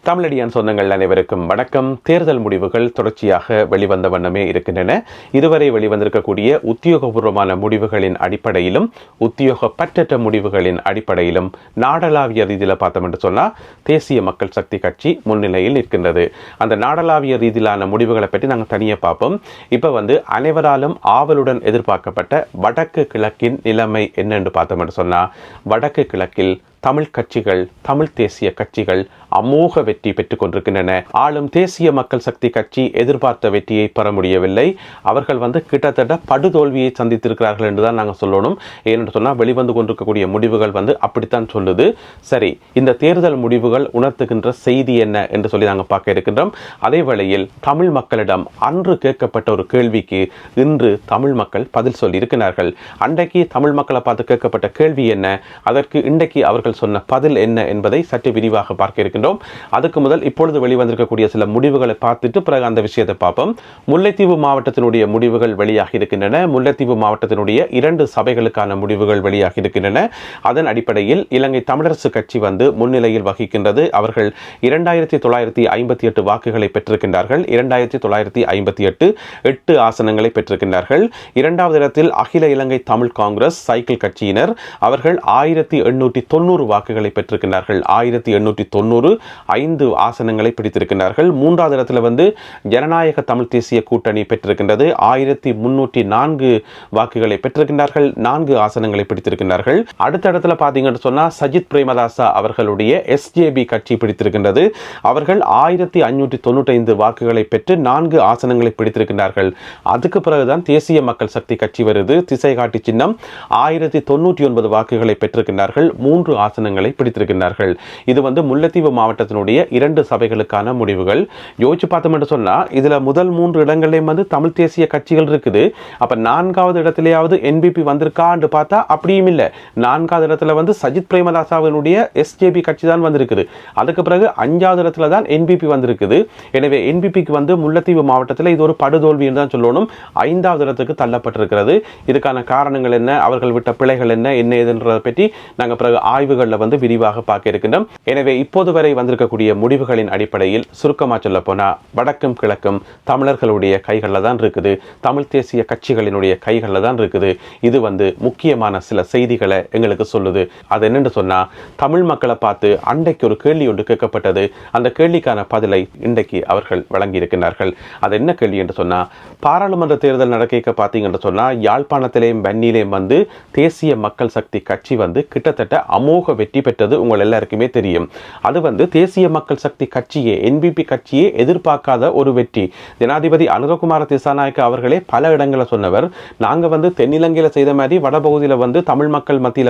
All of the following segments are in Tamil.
தமிழடியான் சொந்தங்கள் அனைவருக்கும் வணக்கம். தேர்தல் முடிவுகள் தொடர்ச்சியாக வெளிவந்த வண்ணமே இருக்கின்றன. இதுவரை வெளிவந்திருக்கக்கூடிய உத்தியோகபூர்வமான முடிவுகளின் அடிப்படையிலும் உத்தியோகப்பற்ற முடிவுகளின் அடிப்படையிலும் நாடளாவிய ரீதியில் பார்த்தோம் என்று சொன்னால் தேசிய மக்கள் சக்தி கட்சி முன்னிலையில் இருக்கின்றது. அந்த நாடளாவிய ரீதியிலான முடிவுகளை பற்றி நாங்கள் தனியாக பார்ப்போம். இப்போ அனைவராலும் ஆவலுடன் எதிர்பார்க்கப்பட்ட வடக்கு கிழக்கின் நிலைமை என்னென்று பார்த்தோம் என்று சொன்னால், வடக்கு கிழக்கில் தமிழ் கட்சிகள், தமிழ் தேசிய கட்சிகள் அமோக வெற்றி பெற்றுக் கொண்டிருக்கின்றன. ஆளும் தேசிய மக்கள் சக்தி கட்சி எதிர்பார்த்த வெற்றியை பெற முடியவில்லை. அவர்கள் கிட்டத்தட்ட படுதோல்வியை சந்தித்திருக்கிறார்கள் என்றுதான் நாங்கள் சொல்லணும். ஏனென்று சொன்னால் வெளிவந்து கொண்டிருக்கக்கூடிய முடிவுகள் அப்படித்தான் சொல்லுது. சரி, இந்த தேர்தல் முடிவுகள் உணர்த்துகின்ற செய்தி என்ன என்று சொல்லி நாங்கள் பார்க்க இருக்கின்றோம். அதே வேளையில் தமிழ் மக்களிடம் அன்று கேட்கப்பட்ட ஒரு கேள்விக்கு இன்று தமிழ் மக்கள் பதில் சொல்லி இருக்கிறார்கள். அன்றைக்கு தமிழ் மக்களை பார்த்து கேட்கப்பட்ட கேள்வி என்ன, அதற்கு இன்றைக்கு அவர்கள் சொன்ன பதில் என்ன என்பதை சற்று விரிவாக பார்க்க இருக்கின்றோம். அதுக்கு முதல் இப்பொழுது வெளிவந்திருக்கக்கூடிய சில முடிவுகளை பார்த்துட்டு பிறகு அந்த விஷயத்தை பார்ப்போம். முல்லைத்தீவு மாவட்டத்தினுடைய முடிவுகள் வெளியாகி இருக்கின்றன. முல்லைத்தீவு மாவட்டத்தினுடைய 2 சபைகளுக்கான முடிவுகள் வெளியாகி இருக்கின்றன. அதன் அடிப்படையில் இலங்கை தமிழரசு கட்சி முன்னிலையில் வகிக்கின்றது. அவர்கள் 2958 வாக்குகளை பெற்றிருக்கின்றார்கள். 2958 8 ஆசனங்களை பெற்றிருக்கின்றார்கள். இரண்டாவது இடத்தில் அகில இலங்கை தமிழ் காங்கிரஸ் சைக்கிள் கட்சியினர் அவர்கள் 1890 வாக்குகளை பெற்றிருக்கிறார்கள். 1890 5 ஆசனங்களை பிடித்திருக்கிறார்கள். மூன்றாவது இடத்துல ஜனநாயக தமிழ் தேசிய கூட்டணி பெற்றிருக்கின்றது. 1304 வாக்குகளை பெற்றிருக்கிறார்கள். 4 ஆசனங்களை பிடித்திருக்கிறார்கள். அடுத்த இடத்துல பார்த்தீங்கன்னு சொன்னா சஜித் பிரேமதாசா அவர்களுடைய எஸ்ஜேபி கட்சி பிடித்திருக்கின்றது. அவர்கள் 1595 வாக்குகளை பெற்று 4 ஆசனங்களை பிடித்திருக்கிறார்கள். அதுக்கு பிறகுதான் தேசிய மக்கள் சக்தி கட்சி வருது. திசை காட்டி சின்னம் 1099 வாக்குகளை பெற்றிருக்கிறார்கள். 3 ஆசனங்களை பிடித்திருக்கிறார்கள். இது முல்லைத்தீவு மாவட்டத்தினுடைய 2 சபைகளுக்கான முடிவுகள். யோசிச்சு பார்த்தோம் என்று சொன்னா இதுல முதல் 3 இடங்களையும் தமிழ் தேசிய கட்சிகள் இருக்குது. அப்ப 4வது இடத்திலேயாவது என்பிபி வந்திருக்கான்னு பார்த்தா அப்படியும் இல்லை. 4வது இடத்துல சஜித் பிரேமதாசாவினுடைய எஸ்ஜேபி கட்சி தான் வந்திருக்குது. அதுக்கு பிறகு 5வது இடத்துல தான் என்பிபி வந்திருக்குது. எனவே என்பிபிக்கு முல்லைத்தீவு மாவட்டத்தில் இது ஒரு படுதோல்வி என்று தான் சொல்லணும். 5வது இடத்துக்கு தள்ளப்பட்டிருக்கிறது. இதுக்கான காரணங்கள் என்ன, அவர்கள் விட்ட பிழைகள் என்ன ஏதுன்றதை பற்றி நாங்கள் பிறகு ஆய்வுகளில் விரிவாக பார்க்க இருக்கின்றோம். எனவே இப்போது வரை வந்திருக்கக்கூடிய முடிவுகளின் அடிப்படையில் சுருக்கமாக சொல்ல போனா வடக்கும் கிழக்கும் தமிழர்களுடைய கைகளில் தான் இருக்குது. தமிழ் தேசிய கட்சிகளினுடைய கைகளில் தான் இருக்குது. இது முக்கியமான சில செய்திகளை எங்களுக்கு சொல்லுது. அது என்னென்று சொன்னா, தமிழ் மக்களை பார்த்து அன்றைக்கு ஒரு கேள்வி ஒன்று கேட்கப்பட்டது. அந்த கேள்விக்கான பதிலை இன்றைக்கு அவர்கள் வழங்கி இருக்கிறார்கள். அது என்ன கேள்வி என்று சொன்னா, பாராளுமன்ற தேர்தல் நடக்க பார்த்தீங்கன்னு சொன்னா யாழ்ப்பாணத்திலேயும் வன்னியிலேயும் தேசிய மக்கள் சக்தி கட்சி கிட்டத்தட்ட அமோக வெற்றி பெற்றது உங்கள் எல்லாருக்குமே தெரியும். அது தேசிய மக்கள் சக்தி கட்சியே, என்பிபி கட்சியே எதிர்பார்க்காத ஒரு வெற்றி. ஜனாதிபதி அனுரகுமார திசாநாயக்க அவர்களே பல இடங்களை சொன்னவர், நாங்க தென்னிலங்கையில் செய்த மாதிரி வடபகுதியில் தமிழ் மக்கள் மத்தியில்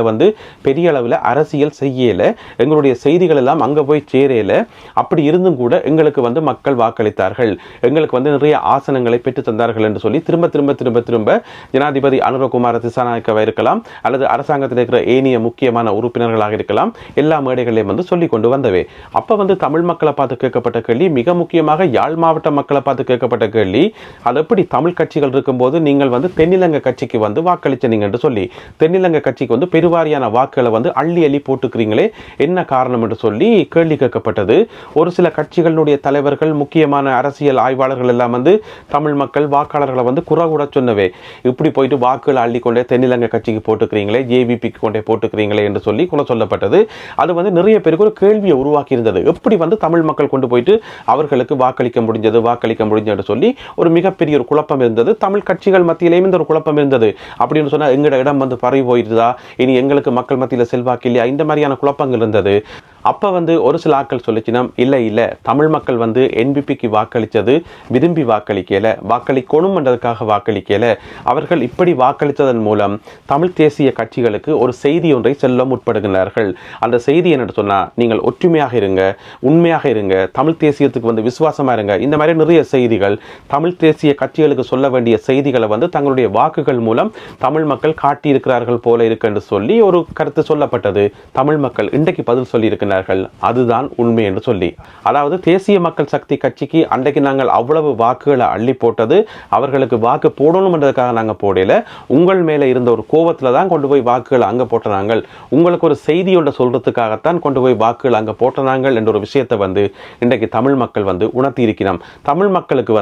பெரிய அளவில் அரசியல் செய்யல, எங்களுடைய செய்திகள் எல்லாம் அங்கே போய் சேரையில. அப்படி இருந்தும் கூட எங்களுக்கு மக்கள் வாக்களித்தார்கள், எங்களுக்கு நிறைய ஆசனங்களை பெற்று தந்தார்கள் என்று சொல்லி திரும்ப திரும்ப திரும்ப திரும்ப ஜனாதிபதி அனுரகுமார திசாநாயக்கவை இருக்கலாம் அல்லது அரசாங்கத்தில் இருக்கிற ஏனைய முக்கியமான உறுப்பினர்களாக இருக்கலாம், எல்லா மேடைகளையும் சொல்லி கொண்டு வந்தவே. அப்ப தமிழ் மக்களை பார்த்து கேட்கப்பட்ட கேள்வி, மிக முக்கியமாக யாழ் மாவட்ட மக்களை பார்த்து கேட்கப்பட்ட கேள்வி, அது எப்படி தமிழ் கட்சிகள் இருக்கும்போது நீங்கள் தென்னிலங்கை கட்சிக்கு வாக்களிச்சீங்க என்று சொல்லி, தென்னிலங்கை கட்சிக்கு பெருவாரியான வாக்குகளை அள்ளி அள்ளி போட்டுக்கிறீங்களே, என்ன காரணம் என்று சொல்லி கேள்வி கேட்கப்பட்டது. ஒரு சில கட்சிகளுடைய தலைவர்கள், முக்கியமான அரசியல் ஆய்வாளர்கள் எல்லாம் தமிழ் மக்கள் வாக்காளர்களை குறகுட சொன்னவே, இப்படி போயிட்டு வாக்குகளை அள்ளிக்கொண்டே தென்னிலங்கை கட்சிக்கு போட்டுக்கிறீங்களே, ஜேவிபிக்கு கொண்டே போட்டுக்கிறீங்களே என்று சொல்லி சொல்லப்பட்டது. அது நிறைய பேருக்கு ஒரு கேள்வியை உருவாக்கி இருந்தது. எப்படி தமிழ் மக்கள் கொண்டு போயிட்டு அவர்களுக்கு வாக்களிக்க முடிஞ்சது சொல்லி ஒரு மிகப்பெரிய ஒரு குழப்பம் இருந்தது. தமிழ் கட்சிகள் மத்தியிலேயும் இந்த ஒரு குழப்பம் இருந்தது. அப்படின்னு சொன்னா எங்கட இடம் பறி போயிருந்தா, இனி எங்களுக்கு மக்கள் மத்தியில் செல்வாக்கு இல்லையா, இந்த மாதிரியான குழப்பங்கள் இருந்தது. அப்ப ஒரு சில ஆட்கள் சொல்லிச்சினா, இல்ல தமிழ் மக்கள் என்பிபிக்கு வாக்களித்தது விரும்பி வாக்களிக்கல, வாக்களிக்கணும் என்றதுக்காக வாக்களிக்கல, அவர்கள் இப்படி வாக்களித்ததன் மூலம் தமிழ் தேசிய கட்சிகளுக்கு ஒரு செய்தி ஒன்றை செல்ல முற்படுகிறார்கள். அந்த செய்தி என்ன சொன்னா, நீங்கள் ஒற்றுமையாக இருங்க, உண்மையாக இருங்க, தமிழ் தேசியத்துக்கு விசுவாசமா இருங்க. இந்த மாதிரி நிறைய செய்திகள் தமிழ் தேசிய கட்சிகளுக்கு சொல்ல வேண்டிய செய்திகளை தங்களுடைய வாக்குகள் மூலம் தமிழ் மக்கள் காட்டியிருக்கிறார்கள் போல இருக்கு என்று சொல்லி ஒரு கருத்து சொல்லப்பட்டது. தமிழ் மக்கள் இன்றைக்கு பதில் சொல்லி இருக்கிறார்கள். கொடுத்திருக்கிறார்கள். அதுதான் உண்மை என்று சொல்லி, அதாவது தேசிய மக்கள் சக்தி கட்சிக்கு அன்றைக்கு நாங்கள் அவ்வளவு வாக்குகளை அள்ளி போட்டது அவர்களுக்கு வாக்கு போடணும் என்றதுக்காக நாங்கள் போடல, உங்கள் மேலே இருந்த ஒரு கோபத்தில் தான் கொண்டு போய் வாக்குகள் அங்கே போட்டனாங்க, உங்களுக்கு ஒரு செய்தி ஒன்றை சொல்றதுக்காகத்தான் கொண்டு போய் வாக்குகள் அங்கே போட்டனாங்க என்ற ஒரு விஷயத்தை இன்றைக்கு தமிழ் மக்கள் உணர்த்தி இருக்கிறோம். தமிழ் மக்களுக்கு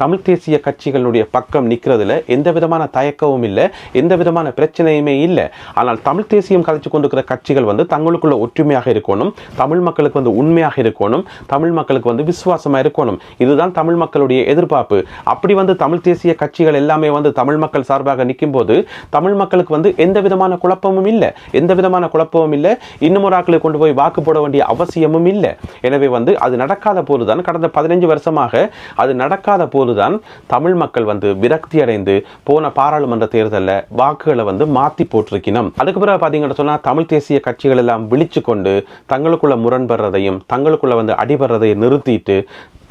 தமிழ் தேசிய கட்சிகளுடைய பக்கம் நிற்கிறதுல எந்த விதமான தயக்கமும் இல்லை, எந்த விதமான பிரச்சனையுமே இல்லை. ஆனால் தமிழ் தேசியம் கதைச்சு கொண்டிருக்கிற கட்சிகள் தங்களுக்குள்ள ஒற்றுமையாக இருக்கணும், தமிழ் மக்களுக்கு உண்மையாக இருக்கணும், தமிழ் மக்களுக்கு விசுவாசமாக இருக்கணும். இதுதான் தமிழ் மக்களுடைய எதிர்பார்ப்பு. அப்படி தமிழ் தேசிய கட்சிகள் எல்லாமே தமிழ் மக்கள் சார்பாக நிற்கும் போது தமிழ் மக்களுக்கு எந்த விதமான குழப்பமும் இல்லை, எந்த விதமான குழப்பமும் இல்லை, இன்னும் ஒரு ஆட்களை கொண்டு போய் வாக்கு போட வேண்டிய அவசியமும் இல்லை. எனவே அது நடக்காத போதுதான், கடந்த 15 வருஷமாக அது நடக்காத போதுதான் தமிழ் மக்கள் விரக்தி அடைந்து போன பாராளுமன்ற தேர்தலில் வாக்குகளை மாற்றி போட்டிருக்கணும். அதுக்கு பிறகு பார்த்தீங்கன்னு சொன்னால் தமிழ் தேசிய கட்சிகள் எல்லாம் விழிச்சு கொண்டு தங்களுக்குள்ள முரண்படுறதையும் தங்களுக்குள்ள அடிபடுறதையும் நிறுத்திட்டு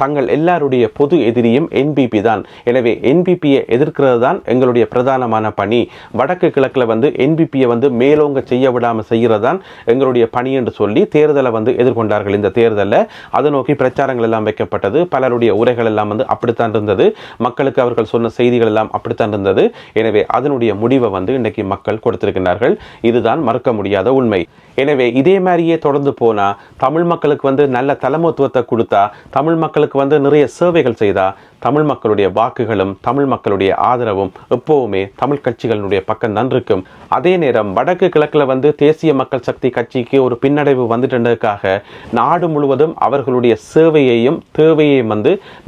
தங்கள் எல்லாருடைய பொது எதிரியும் என்பிபி தான். எனவே என்பிபியை எதிர்க்கிறது தான் எங்களுடைய பிரதானமான பணி. வடக்கு கிழக்கில் என்பிபியை மேலோங்க செய்ய விடாமல் செய்கிறதான் எங்களுடைய பணி என்று சொல்லி தேர்தலை எதிர்கொண்டார்கள். இந்த தேர்தலில் அதை நோக்கி பிரச்சாரங்கள் எல்லாம் வைக்கப்பட்டது, பலருடைய உரைகள் எல்லாம் அப்படித்தான் இருந்தது, மக்களுக்கு அவர்கள் சொன்ன செய்திகள் எல்லாம் அப்படித்தான் இருந்தது. எனவே அதனுடைய முடிவை இன்றைக்கு மக்கள் கொடுத்திருக்கிறார்கள். இதுதான் மறுக்க முடியாத உண்மை. எனவே இதே மாதிரியே தொடர்ந்து போனா தமிழ் மக்களுக்கு நல்ல தலைமைத்துவத்தை கொடுத்தா, தமிழ் மக்களுக்கு நிறைய சேவைகள் செய்தா, தமிழ் மக்களுடைய வாக்குகளும் தமிழ் மக்களுடைய ஆதரவும் எப்பவுமே தமிழ் கட்சிகளுடைய பக்கம் தான் இருக்கும். அதே நேரம் வடக்கு கிழக்கில் தேசிய மக்கள் சக்தி கட்சிக்கு ஒரு பின்னடைவு வந்துட்டதுக்காக நாடு முழுவதும் அவர்களுடைய சேவையையும் தேவையையும்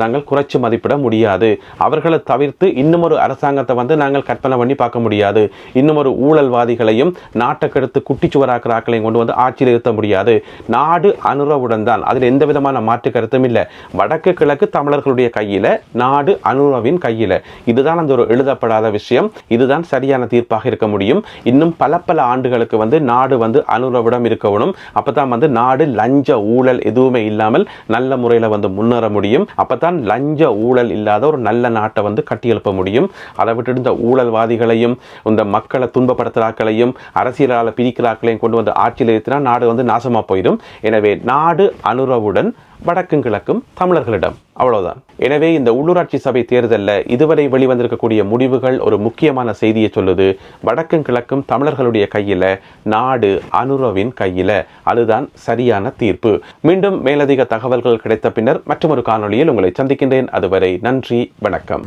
நாங்கள் குறைச்சி மதிப்பிட முடியாது. அவர்களை தவிர்த்து இன்னும் ஒரு அரசாங்கத்தை நாங்கள் கற்பனை பண்ணி பார்க்க முடியாது. இன்னும் ஒரு ஊழல்வாதிகளையும் நாட்டை கெடுத்து குட்டிச்சுவராக்கிறாக்களையும் கொண்டு ஆட்சியில் இருத்த முடியாது. நாடு அனுரவுடன் தான், அதில் எந்த விதமான மாற்று கருத்தும் இல்லை. வடக்கு கிழக்கு தமிழர்களுடைய கையில, நாடு அனுரவின் கையில. இதுதான் அந்த ஒரு எழுதப்படாத விஷயம். இதுதான் சரியான தீர்ப்பாக இருக்க முடியும். இன்னும் பல ஆண்டுகளுக்கு நாடு அனுரவிடம் இருக்கணும். அப்பதான் நாடு லஞ்ச ஊழல் எதுவுமே இல்லாமல் நல்ல முறையில் முன்னேற முடியும். அப்பதான் லஞ்ச ஊழல் இல்லாத ஒரு நல்ல நாட்டை கட்டி எழுப்ப முடியும். அதை விட்டு இந்த ஊழல்வாதிகளையும் இந்த மக்களை துன்பப்படுத்துறாக்களையும் அரசியலால் பிரிக்கிறாக்களையும் கொண்டு ஆட்சியில் இருக்கிறா நாடு நாசமா போயிடும். எனவே நாடு அனுரவுடன், வடக்கும் கிழக்கும் தமிழர்களிடம். அவ்வளவுதான். எனவே இந்த உள்ளூராட்சி சபை தேர்தலில் இதுவரை வெளிவந்திருக்கக்கூடிய முடிவுகள் ஒரு முக்கியமான செய்தியை சொல்லுது. வடக்கும் கிழக்கும் தமிழர்களுடைய கையில, நாடு அனுரவின் கையில. அதுதான் சரியான தீர்ப்பு. மீண்டும் மேலதிக தகவல்கள் கிடைத்த பின்னர் மற்றொரு காணொளியில் உங்களை சந்திக்கின்றேன். அதுவரை நன்றி, வணக்கம்.